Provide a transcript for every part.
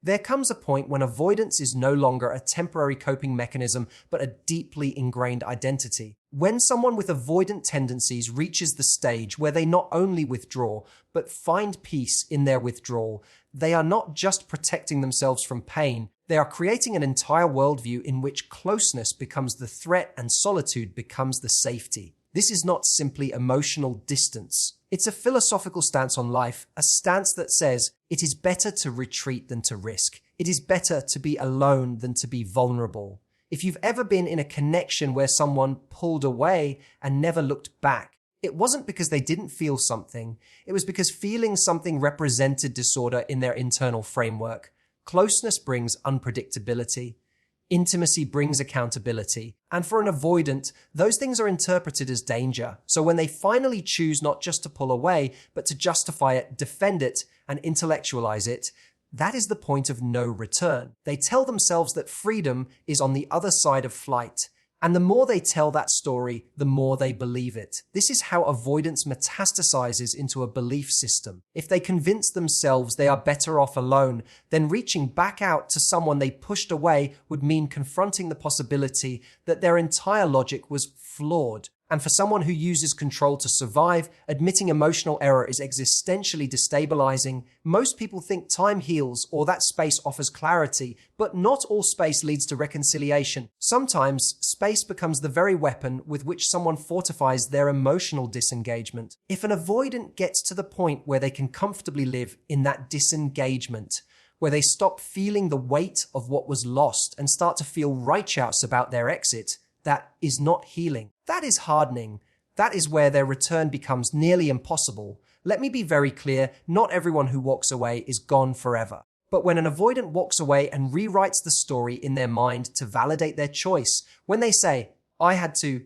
There comes a point when avoidance is no longer a temporary coping mechanism, but a deeply ingrained identity. When someone with avoidant tendencies reaches the stage where they not only withdraw, but find peace in their withdrawal, they are not just protecting themselves from pain, they are creating an entire worldview in which closeness becomes the threat and solitude becomes the safety. This is not simply emotional distance. It's a philosophical stance on life, a stance that says it is better to retreat than to risk. It is better to be alone than to be vulnerable. If you've ever been in a connection where someone pulled away and never looked back, it wasn't because they didn't feel something. It was because feeling something represented disorder in their internal framework. Closeness brings unpredictability. Intimacy brings accountability. And for an avoidant, those things are interpreted as danger. So when they finally choose not just to pull away, but to justify it, defend it, and intellectualize it, that is the point of no return. They tell themselves that freedom is on the other side of flight. And the more they tell that story, the more they believe it. This is how avoidance metastasizes into a belief system. If they convince themselves they are better off alone, then reaching back out to someone they pushed away would mean confronting the possibility that their entire logic was flawed. And for someone who uses control to survive, admitting emotional error is existentially destabilizing. Most people think time heals or that space offers clarity, but not all space leads to reconciliation. Sometimes space becomes the very weapon with which someone fortifies their emotional disengagement. If an avoidant gets to the point where they can comfortably live in that disengagement, where they stop feeling the weight of what was lost and start to feel righteous about their exit, that is not healing. That is hardening. That is where their return becomes nearly impossible. Let me be very clear, not everyone who walks away is gone forever. But when an avoidant walks away and rewrites the story in their mind to validate their choice, when they say, I had to,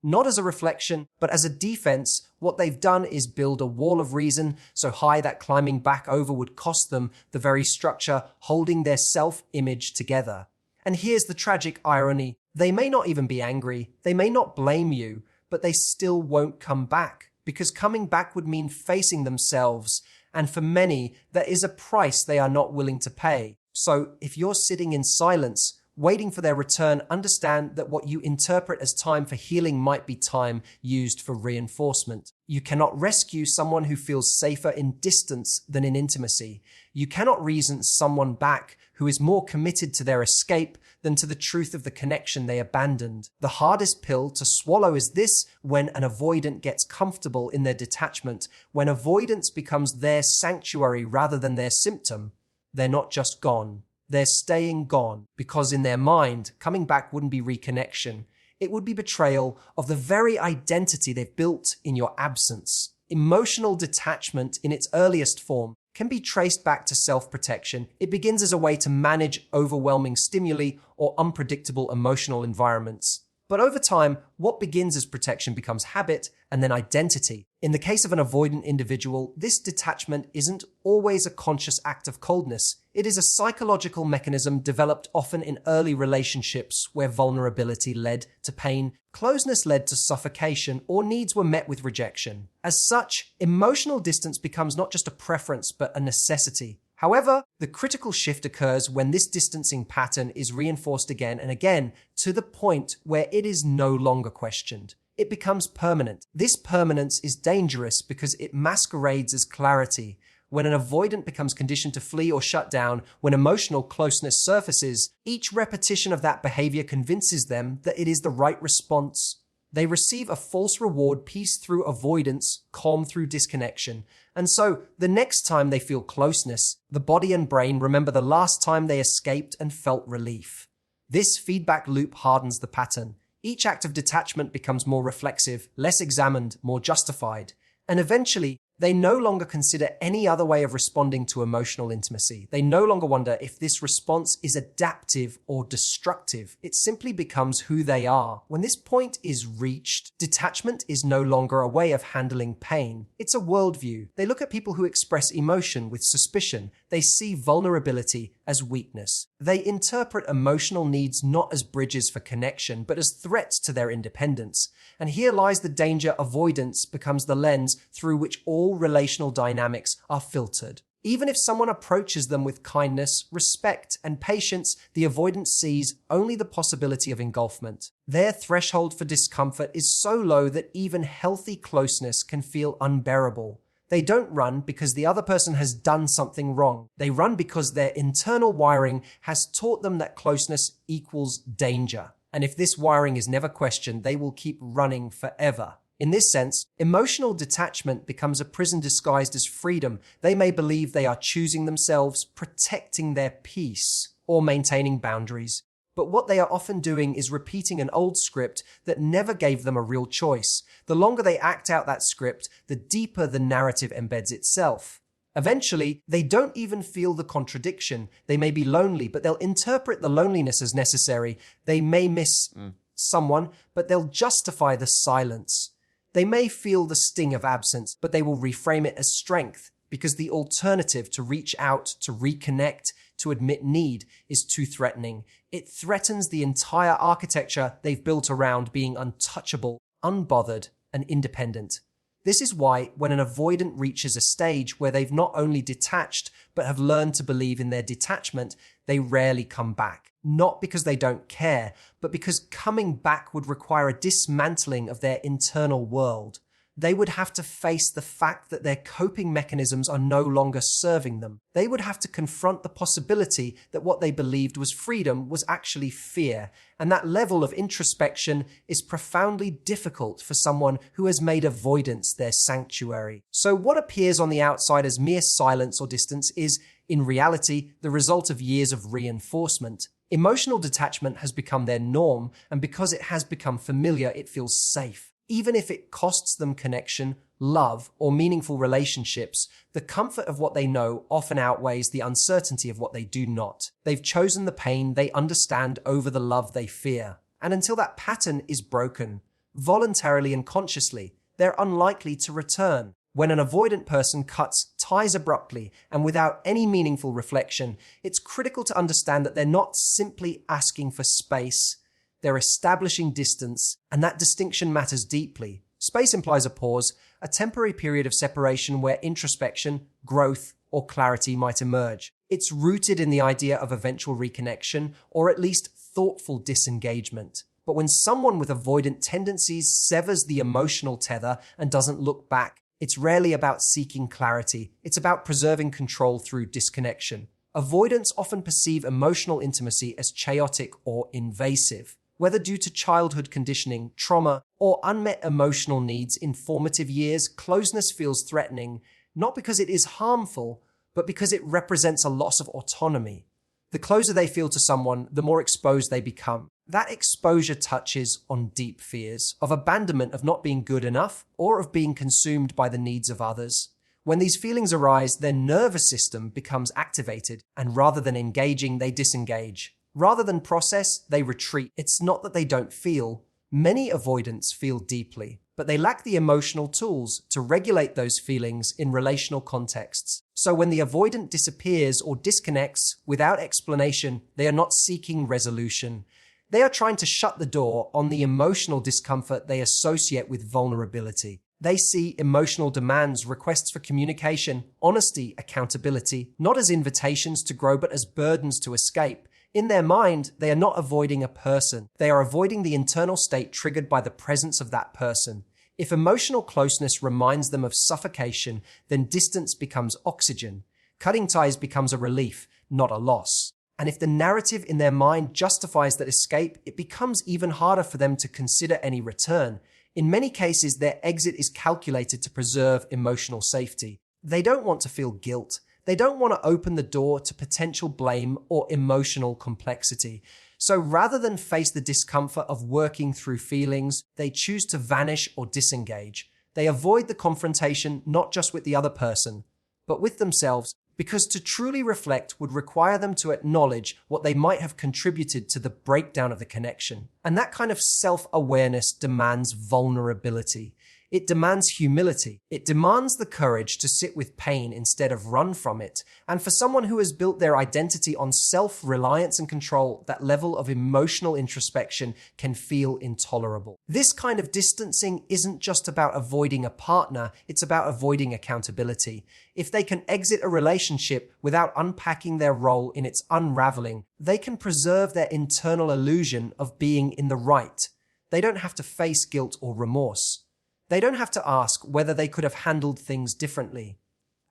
not as a reflection, but as a defense, what they've done is build a wall of reason so high that climbing back over would cost them the very structure holding their self-image together. And here's the tragic irony. They may not even be angry, they may not blame you, but they still won't come back, because coming back would mean facing themselves, and for many, there is a price they are not willing to pay. So if you're sitting in silence, waiting for their return, understand that what you interpret as time for healing might be time used for reinforcement. You cannot rescue someone who feels safer in distance than in intimacy. You cannot reason someone back who is more committed to their escape than to the truth of the connection they abandoned. The hardest pill to swallow is this: when an avoidant gets comfortable in their detachment, when avoidance becomes their sanctuary rather than their symptom, they're not just gone. They're staying gone, because in their mind, coming back wouldn't be reconnection. It would be betrayal of the very identity they've built in your absence. Emotional detachment in its earliest form can be traced back to self-protection. It begins as a way to manage overwhelming stimuli or unpredictable emotional environments. But over time, what begins as protection becomes habit and then identity. In the case of an avoidant individual, this detachment isn't always a conscious act of coldness. It is a psychological mechanism developed often in early relationships where vulnerability led to pain, closeness led to suffocation, or needs were met with rejection. As such, emotional distance becomes not just a preference but a necessity. However, the critical shift occurs when this distancing pattern is reinforced again and again to the point where it is no longer questioned. It becomes permanent. This permanence is dangerous because it masquerades as clarity. When an avoidant becomes conditioned to flee or shut down, when emotional closeness surfaces, each repetition of that behavior convinces them that it is the right response. They receive a false reward, peace through avoidance, calm through disconnection. And so, the next time they feel closeness, the body and brain remember the last time they escaped and felt relief. This feedback loop hardens the pattern. Each act of detachment becomes more reflexive, less examined, more justified. And eventually, they no longer consider any other way of responding to emotional intimacy. They no longer wonder if this response is adaptive or destructive. It simply becomes who they are. When this point is reached, detachment is no longer a way of handling pain. It's a worldview. They look at people who express emotion with suspicion. They see vulnerability as weakness. They interpret emotional needs not as bridges for connection, but as threats to their independence. And here lies the danger. Avoidance becomes the lens through which all relational dynamics are filtered. Even if someone approaches them with kindness, respect, and patience, the avoidant sees only the possibility of engulfment. Their threshold for discomfort is so low that even healthy closeness can feel unbearable. They don't run because the other person has done something wrong. They run because their internal wiring has taught them that closeness equals danger. And if this wiring is never questioned, they will keep running forever. In this sense, emotional detachment becomes a prison disguised as freedom. They may believe they are choosing themselves, protecting their peace, or maintaining boundaries. But what they are often doing is repeating an old script that never gave them a real choice. The longer they act out that script, the deeper the narrative embeds itself. Eventually, they don't even feel the contradiction. They may be lonely, but they'll interpret the loneliness as necessary. They may miss someone, but they'll justify the silence. They may feel the sting of absence, but they will reframe it as strength, because the alternative to reach out, to reconnect, to admit need is too threatening. It threatens the entire architecture they've built around being untouchable, unbothered, and independent. This is why, when an avoidant reaches a stage where they've not only detached, but have learned to believe in their detachment, they rarely come back. Not because they don't care, but because coming back would require a dismantling of their internal world. They would have to face the fact that their coping mechanisms are no longer serving them. They would have to confront the possibility that what they believed was freedom was actually fear. And that level of introspection is profoundly difficult for someone who has made avoidance their sanctuary. So what appears on the outside as mere silence or distance is, in reality, the result of years of reinforcement. Emotional detachment has become their norm, and because it has become familiar, it feels safe. Even if it costs them connection, love, or meaningful relationships, the comfort of what they know often outweighs the uncertainty of what they do not. They've chosen the pain they understand over the love they fear. And until that pattern is broken, voluntarily and consciously, they're unlikely to return. When an avoidant person cuts ties abruptly and without any meaningful reflection, it's critical to understand that they're not simply asking for space. They're establishing distance, and that distinction matters deeply. Space implies a pause, a temporary period of separation where introspection, growth, or clarity might emerge. It's rooted in the idea of eventual reconnection, or at least thoughtful disengagement. But when someone with avoidant tendencies severs the emotional tether and doesn't look back, it's rarely about seeking clarity. It's about preserving control through disconnection. Avoidants often perceive emotional intimacy as chaotic or invasive. Whether due to childhood conditioning, trauma, or unmet emotional needs in formative years, closeness feels threatening, not because it is harmful, but because it represents a loss of autonomy. The closer they feel to someone, the more exposed they become. That exposure touches on deep fears of abandonment, of not being good enough, or of being consumed by the needs of others. When these feelings arise, their nervous system becomes activated, and rather than engaging, they disengage. Rather than process, they retreat. It's not that they don't feel. Many avoidants feel deeply, but they lack the emotional tools to regulate those feelings in relational contexts. So when the avoidant disappears or disconnects without explanation, they are not seeking resolution. They are trying to shut the door on the emotional discomfort they associate with vulnerability. They see emotional demands, requests for communication, honesty, accountability, not as invitations to grow, but as burdens to escape. In their mind, they are not avoiding a person. They are avoiding the internal state triggered by the presence of that person. If emotional closeness reminds them of suffocation, then distance becomes oxygen. Cutting ties becomes a relief, not a loss. And if the narrative in their mind justifies that escape, it becomes even harder for them to consider any return. In many cases, their exit is calculated to preserve emotional safety. They don't want to feel guilt. They don't want to open the door to potential blame or emotional complexity. So rather than face the discomfort of working through feelings, they choose to vanish or disengage. They avoid the confrontation not just with the other person, but with themselves, because to truly reflect would require them to acknowledge what they might have contributed to the breakdown of the connection. And that kind of self-awareness demands vulnerability. It demands humility. It demands the courage to sit with pain instead of run from it. And for someone who has built their identity on self-reliance and control, that level of emotional introspection can feel intolerable. This kind of distancing isn't just about avoiding a partner, it's about avoiding accountability. If they can exit a relationship without unpacking their role in its unraveling, they can preserve their internal illusion of being in the right. They don't have to face guilt or remorse. They don't have to ask whether they could have handled things differently.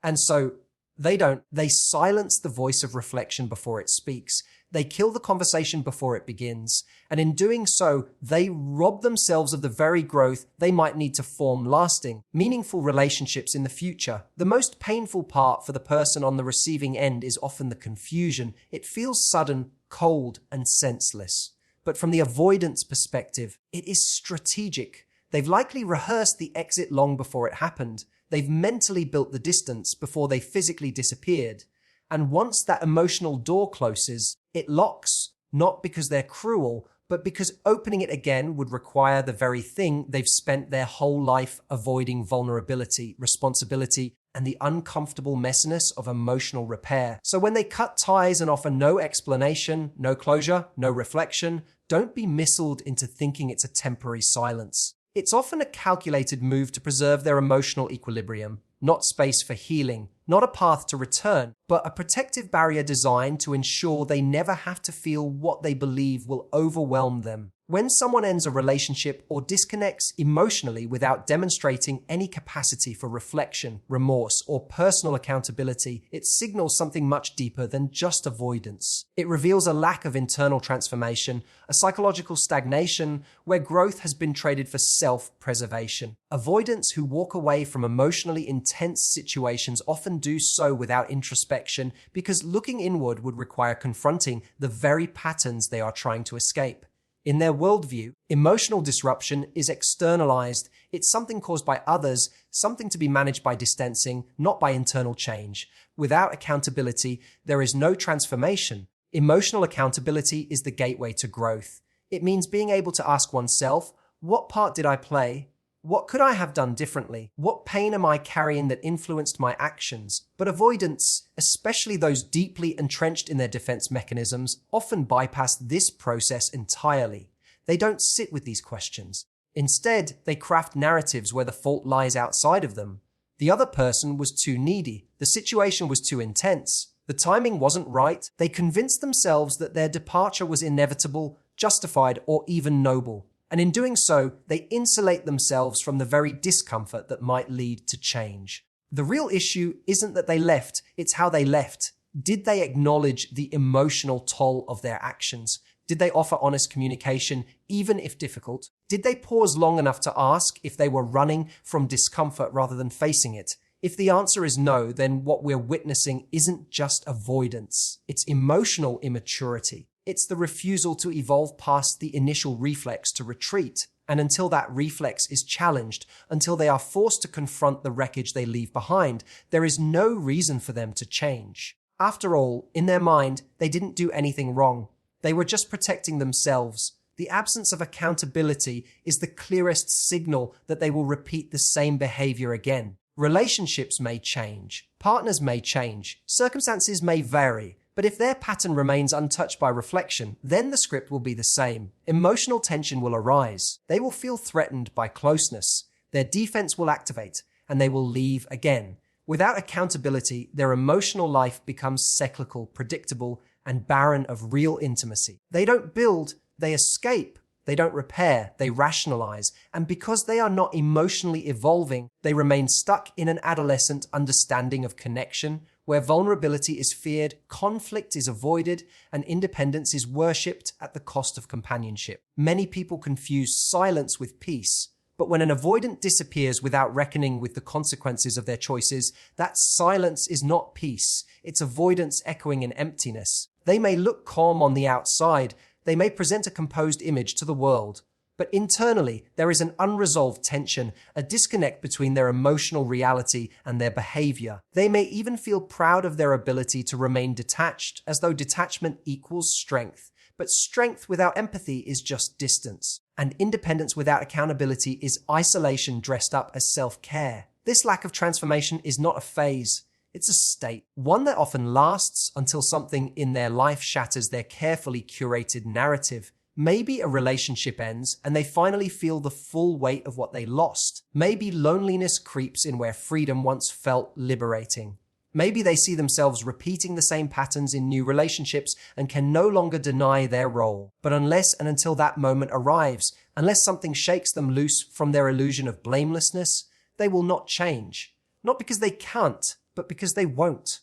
And so they silence the voice of reflection before it speaks. They kill the conversation before it begins. And in doing so, they rob themselves of the very growth they might need to form lasting, meaningful relationships in the future. The most painful part for the person on the receiving end is often the confusion. It feels sudden, cold, and senseless. But from the avoidance perspective, it is strategic. They've likely rehearsed the exit long before it happened. They've mentally built the distance before they physically disappeared. And once that emotional door closes, it locks, not because they're cruel, but because opening it again would require the very thing they've spent their whole life avoiding: vulnerability, responsibility, and the uncomfortable messiness of emotional repair. So when they cut ties and offer no explanation, no closure, no reflection, don't be misled into thinking it's a temporary silence. It's often a calculated move to preserve their emotional equilibrium, not space for healing, not a path to return, but a protective barrier designed to ensure they never have to feel what they believe will overwhelm them. When someone ends a relationship or disconnects emotionally without demonstrating any capacity for reflection, remorse, or personal accountability, it signals something much deeper than just avoidance. It reveals a lack of internal transformation, a psychological stagnation where growth has been traded for self-preservation. Avoidants who walk away from emotionally intense situations often do so without introspection because looking inward would require confronting the very patterns they are trying to escape. In their worldview, emotional disruption is externalized. It's something caused by others, something to be managed by distancing, not by internal change. Without accountability, there is no transformation. Emotional accountability is the gateway to growth. It means being able to ask oneself, what part did I play? What could I have done differently? What pain am I carrying that influenced my actions? But avoidants, especially those deeply entrenched in their defense mechanisms, often bypass this process entirely. They don't sit with these questions. Instead, they craft narratives where the fault lies outside of them. The other person was too needy. The situation was too intense. The timing wasn't right. They convinced themselves that their departure was inevitable, justified, or even noble. And in doing so, they insulate themselves from the very discomfort that might lead to change. The real issue isn't that they left, it's how they left. Did they acknowledge the emotional toll of their actions? Did they offer honest communication, even if difficult? Did they pause long enough to ask if they were running from discomfort rather than facing it? If the answer is no, then what we're witnessing isn't just avoidance, it's emotional immaturity. It's the refusal to evolve past the initial reflex to retreat. And until that reflex is challenged, until they are forced to confront the wreckage they leave behind, there is no reason for them to change. After all, in their mind, they didn't do anything wrong. They were just protecting themselves. The absence of accountability is the clearest signal that they will repeat the same behavior again. Relationships may change, partners may change, circumstances may vary. But if their pattern remains untouched by reflection, then the script will be the same. Emotional tension will arise. They will feel threatened by closeness. Their defense will activate, and they will leave again. Without accountability, their emotional life becomes cyclical, predictable, and barren of real intimacy. They don't build, they escape. They don't repair, they rationalize. And because they are not emotionally evolving, they remain stuck in an adolescent understanding of connection, where vulnerability is feared, conflict is avoided, and independence is worshipped at the cost of companionship. Many people confuse silence with peace, but when an avoidant disappears without reckoning with the consequences of their choices, that silence is not peace, it's avoidance echoing an emptiness. They may look calm on the outside, they may present a composed image to the world, but internally, there is an unresolved tension, a disconnect between their emotional reality and their behavior. They may even feel proud of their ability to remain detached, as though detachment equals strength. But strength without empathy is just distance. And independence without accountability is isolation dressed up as self-care. This lack of transformation is not a phase. It's a state, one that often lasts until something in their life shatters their carefully curated narrative. Maybe a relationship ends and they finally feel the full weight of what they lost. Maybe loneliness creeps in where freedom once felt liberating. Maybe they see themselves repeating the same patterns in new relationships and can no longer deny their role. But unless and until that moment arrives, unless something shakes them loose from their illusion of blamelessness, they will not change. Not because they can't, but because they won't.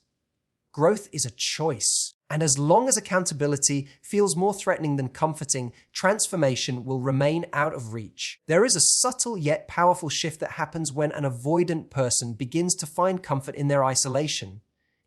Growth is a choice. And as long as accountability feels more threatening than comforting, transformation will remain out of reach. There is a subtle yet powerful shift that happens when an avoidant person begins to find comfort in their isolation.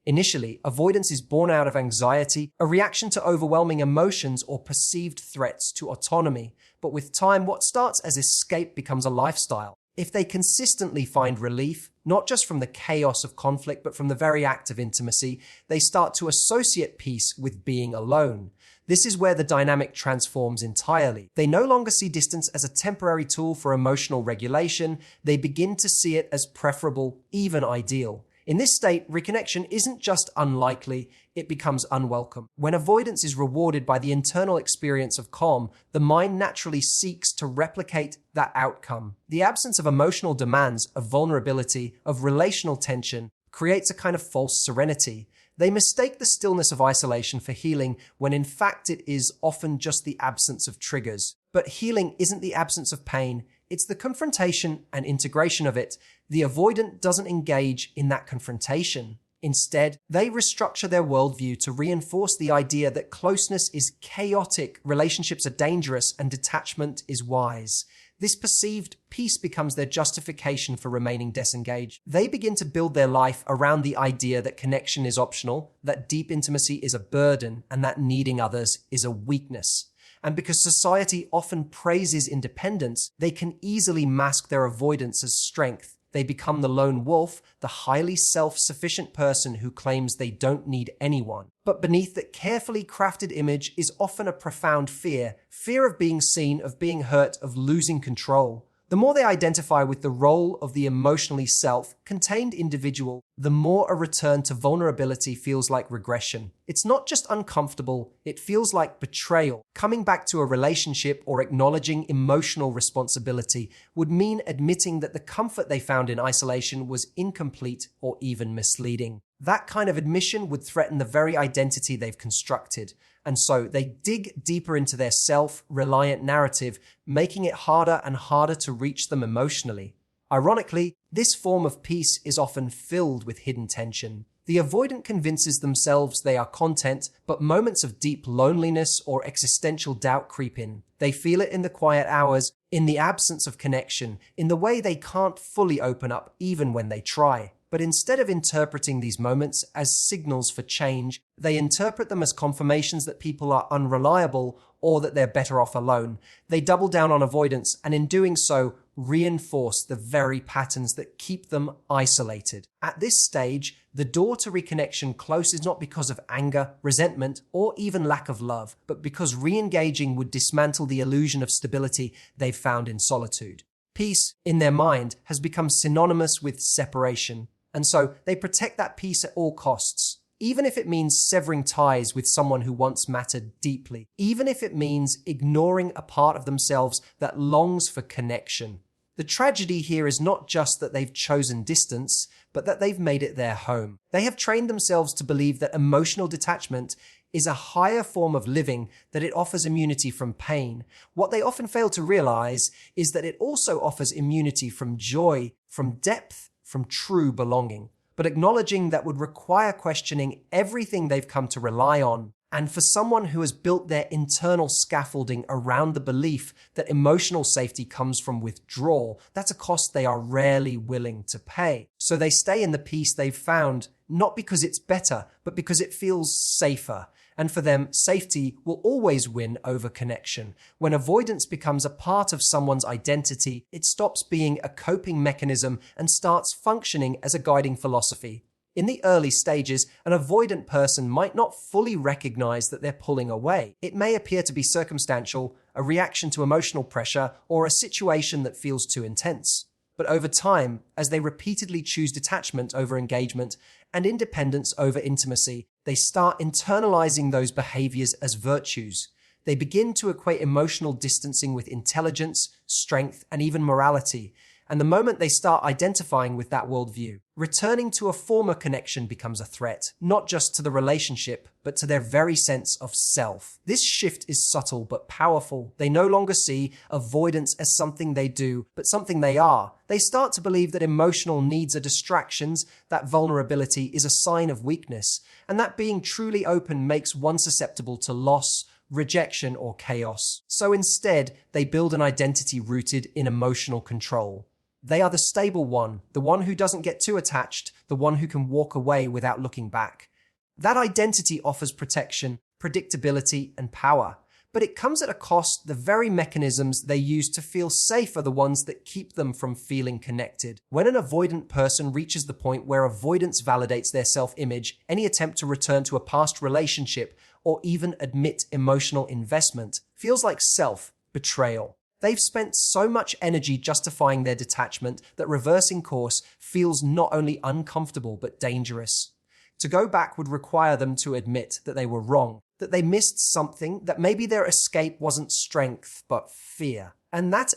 Initially, avoidance is born out of anxiety, a reaction to overwhelming emotions or perceived threats to autonomy. But with time, what starts as escape becomes a lifestyle. If they consistently find relief, not just from the chaos of conflict, but from the very act of intimacy, they start to associate peace with being alone. This is where the dynamic transforms entirely. They no longer see distance as a temporary tool for emotional regulation. They begin to see it as preferable, even ideal. In this state, reconnection isn't just unlikely, it becomes unwelcome. When avoidance is rewarded by the internal experience of calm, the mind naturally seeks to replicate that outcome. The absence of emotional demands, of vulnerability, of relational tension, creates a kind of false serenity. They mistake the stillness of isolation for healing, when in fact it is often just the absence of triggers. But healing isn't the absence of pain, it's the confrontation and integration of it. The avoidant doesn't engage in that confrontation. Instead, they restructure their worldview to reinforce the idea that closeness is chaotic, relationships are dangerous, and detachment is wise. This perceived peace becomes their justification for remaining disengaged. They begin to build their life around the idea that connection is optional, that deep intimacy is a burden, and that needing others is a weakness. And because society often praises independence, they can easily mask their avoidance as strength. They become the lone wolf, the highly self-sufficient person who claims they don't need anyone. But beneath that carefully crafted image is often a profound fear of being seen, of being hurt, of losing control. The more they identify with the role of the emotionally self-contained individual, the more a return to vulnerability feels like regression. It's not just uncomfortable, it feels like betrayal. Coming back to a relationship or acknowledging emotional responsibility would mean admitting that the comfort they found in isolation was incomplete or even misleading. That kind of admission would threaten the very identity they've constructed. And so they dig deeper into their self-reliant narrative, making it harder and harder to reach them emotionally. Ironically, this form of peace is often filled with hidden tension. The avoidant convinces themselves they are content, but moments of deep loneliness or existential doubt creep in. They feel it in the quiet hours, in the absence of connection, in the way they can't fully open up even when they try. But instead of interpreting these moments as signals for change, they interpret them as confirmations that people are unreliable or that they're better off alone. They double down on avoidance, and in doing so, reinforce the very patterns that keep them isolated. At this stage, the door to reconnection closes not because of anger, resentment, or even lack of love, but because re-engaging would dismantle the illusion of stability they've found in solitude. Peace, in their mind, has become synonymous with separation. And so they protect that peace at all costs, even if it means severing ties with someone who once mattered deeply, even if it means ignoring a part of themselves that longs for connection. The tragedy here is not just that they've chosen distance, but that they've made it their home. They have trained themselves to believe that emotional detachment is a higher form of living, that it offers immunity from pain. What they often fail to realize is that it also offers immunity from joy, from depth, from true belonging. But acknowledging that would require questioning everything they've come to rely on. And for someone who has built their internal scaffolding around the belief that emotional safety comes from withdrawal, that's a cost they are rarely willing to pay. So they stay in the peace they've found, not because it's better, but because it feels safer. And for them, safety will always win over connection. When avoidance becomes a part of someone's identity, it stops being a coping mechanism and starts functioning as a guiding philosophy. In the early stages, an avoidant person might not fully recognize that they're pulling away. It may appear to be circumstantial, a reaction to emotional pressure, or a situation that feels too intense. But over time, as they repeatedly choose detachment over engagement and independence over intimacy, they start internalizing those behaviors as virtues. They begin to equate emotional distancing with intelligence, strength, and even morality. And the moment they start identifying with that worldview, returning to a former connection becomes a threat, not just to the relationship, but to their very sense of self. This shift is subtle but powerful. They no longer see avoidance as something they do, but something they are. They start to believe that emotional needs are distractions, that vulnerability is a sign of weakness, and that being truly open makes one susceptible to loss, rejection, or chaos. So instead, they build an identity rooted in emotional control. They are the stable one, the one who doesn't get too attached, the one who can walk away without looking back. That identity offers protection, predictability, and power. But it comes at a cost. The very mechanisms they use to feel safe are the ones that keep them from feeling connected. When an avoidant person reaches the point where avoidance validates their self-image, any attempt to return to a past relationship or even admit emotional investment feels like self-betrayal. They've spent so much energy justifying their detachment that reversing course feels not only uncomfortable but dangerous. To go back would require them to admit that they were wrong, that they missed something, that maybe their escape wasn't strength but fear. And that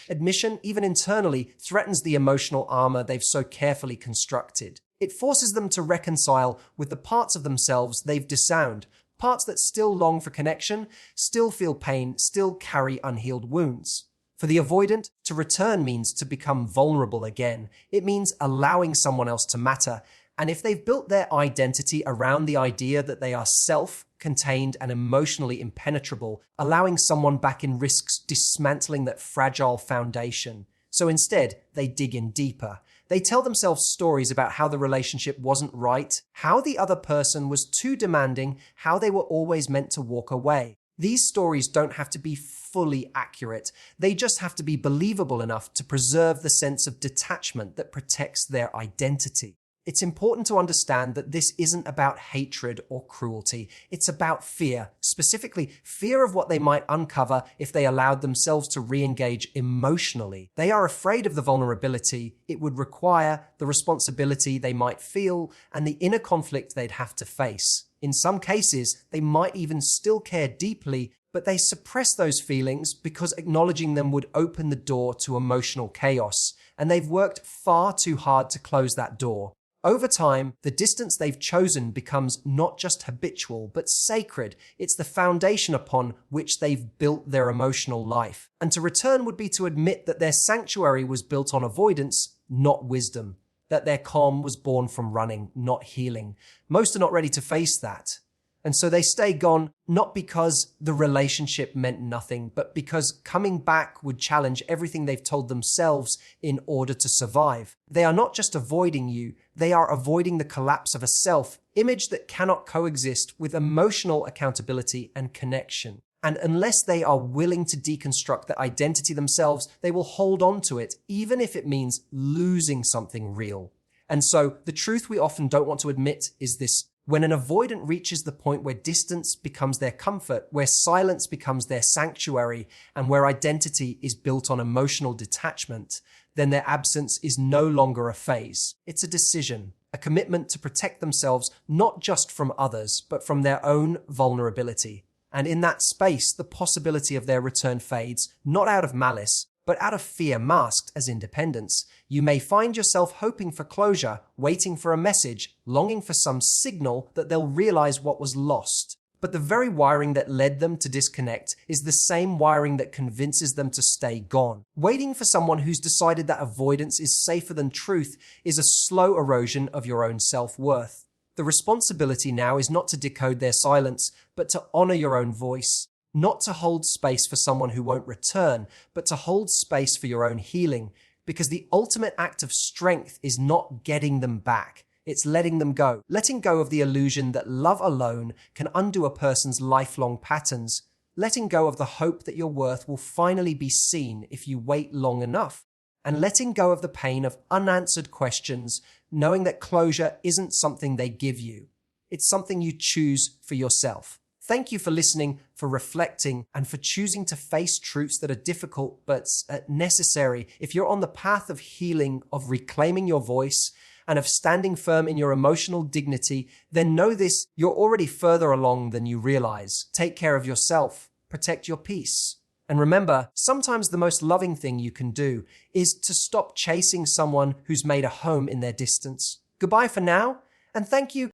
admission, even internally, threatens the emotional armor they've so carefully constructed. It forces them to reconcile with the parts of themselves they've disowned, parts that still long for connection, still feel pain, still carry unhealed wounds. For the avoidant, to return means to become vulnerable again. It means allowing someone else to matter. And if they've built their identity around the idea that they are self-contained and emotionally impenetrable, allowing someone back in risks dismantling that fragile foundation. So instead, they dig in deeper. They tell themselves stories about how the relationship wasn't right, how the other person was too demanding, how they were always meant to walk away. These stories don't have to be fully accurate. They just have to be believable enough to preserve the sense of detachment that protects their identity. It's important to understand that this isn't about hatred or cruelty. It's about fear, specifically fear of what they might uncover if they allowed themselves to re-engage emotionally. They are afraid of the vulnerability it would require, the responsibility they might feel, and the inner conflict they'd have to face. In some cases, they might even still care deeply, but they suppress those feelings because acknowledging them would open the door to emotional chaos, and they've worked far too hard to close that door. Over time, the distance they've chosen becomes not just habitual, but sacred. It's the foundation upon which they've built their emotional life. And to return would be to admit that their sanctuary was built on avoidance, not wisdom. That their calm was born from running, not healing. Most are not ready to face that. And so they stay gone, not because the relationship meant nothing, but because coming back would challenge everything they've told themselves in order to survive. They are not just avoiding you, they are avoiding the collapse of a self-image that cannot coexist with emotional accountability and connection. And unless they are willing to deconstruct that identity themselves, they will hold on to it, even if it means losing something real. And so the truth we often don't want to admit is this: when an avoidant reaches the point where distance becomes their comfort, where silence becomes their sanctuary, and where identity is built on emotional detachment, then their absence is no longer a phase. It's a decision, a commitment to protect themselves not just from others, but from their own vulnerability. And in that space, the possibility of their return fades, not out of malice, but out of fear masked as independence. You may find yourself hoping for closure, waiting for a message, longing for some signal that they'll realize what was lost. But the very wiring that led them to disconnect is the same wiring that convinces them to stay gone. Waiting for someone who's decided that avoidance is safer than truth is a slow erosion of your own self-worth. The responsibility now is not to decode their silence, but to honor your own voice. Not to hold space for someone who won't return, but to hold space for your own healing. Because the ultimate act of strength is not getting them back. It's letting them go. Letting go of the illusion that love alone can undo a person's lifelong patterns. Letting go of the hope that your worth will finally be seen if you wait long enough. and letting go of the pain of unanswered questions, knowing that closure isn't something they give you. It's something you choose for yourself. Thank you for listening, for reflecting, and for choosing to face truths that are difficult but necessary. If you're on the path of healing, of reclaiming your voice, and of standing firm in your emotional dignity, then know this: you're already further along than you realize. Take care of yourself, protect your peace. And remember, sometimes the most loving thing you can do is to stop chasing someone who's made a home in their distance. Goodbye for now, and thank you